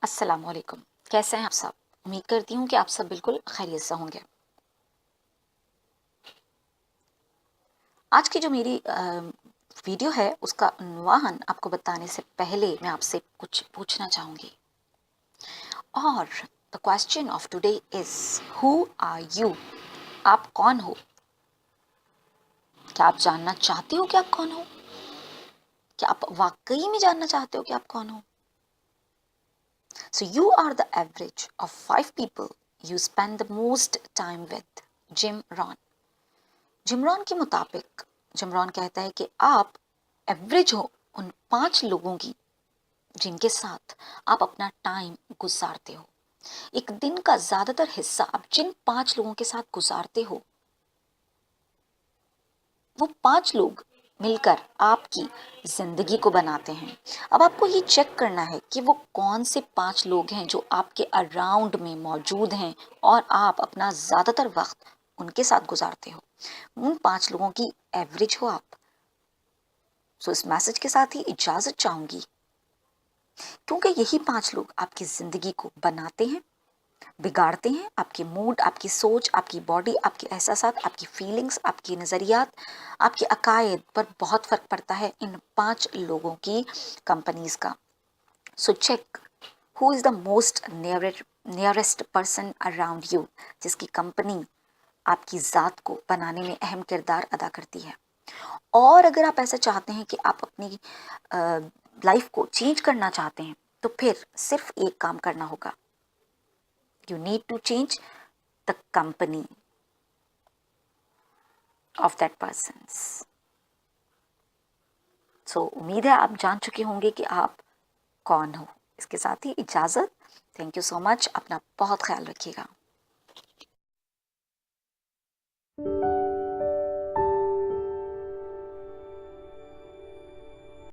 अस्सलाम वालेकुम। कैसे हैं आप सब? उम्मीद करती हूँ कि आप सब बिल्कुल खैरियत से होंगे। आज की जो मेरी वीडियो है उसका उन्वान आपको बताने से पहले मैं आपसे कुछ पूछना चाहूँगी। और the question of today is who are you? आप कौन हो? क्या आप जानना चाहते हो कि आप कौन हो? क्या आप वाकई में जानना चाहते हो कि आप कौन हो? So you are the average of 5 people you spend the most time with. Jim Rohn. Jim Rohn के मुताबिक जिम रॉन कहता है कि आप एवरेज हो उन 5 लोगों की जिनके साथ आप अपना टाइम गुजारते हो। एक दिन का ज्यादातर हिस्सा आप जिन 5 लोगों के साथ गुजारते हो, वो 5 लोग मिलकर आपकी जिंदगी को बनाते हैं। अब आपको ये चेक करना है कि वो कौन से 5 लोग हैं जो आपके अराउंड में मौजूद हैं और आप अपना ज्यादातर वक्त उनके साथ गुजारते हो। उन 5 लोगों की एवरेज हो आप। सो इस मैसेज के साथ ही इजाजत चाहूंगी, क्योंकि यही 5 लोग आपकी जिंदगी को बनाते हैं, बिगाड़ते हैं। आपके मूड, आपकी सोच, आपकी बॉडी, आपके एहसासात, आपकी फीलिंग्स, आपके नज़रियात, आपके अकायद पर बहुत फ़र्क पड़ता है इन 5 लोगों की कंपनीज का। So check who is the most nearest person around you, जिसकी कंपनी आपकी ज़ात को बनाने में अहम किरदार अदा करती है। और अगर आप ऐसा चाहते हैं कि आप अपनी लाइफ को चेंज करना चाहते हैं, तो फिर सिर्फ एक काम करना होगा। You need to change the company of that persons. So उम्मीद है आप जान चुके होंगे कि आप कौन हो। इसके साथ ही इजाज़त। Thank you so much. अपना बहुत ख्याल रखिएगा।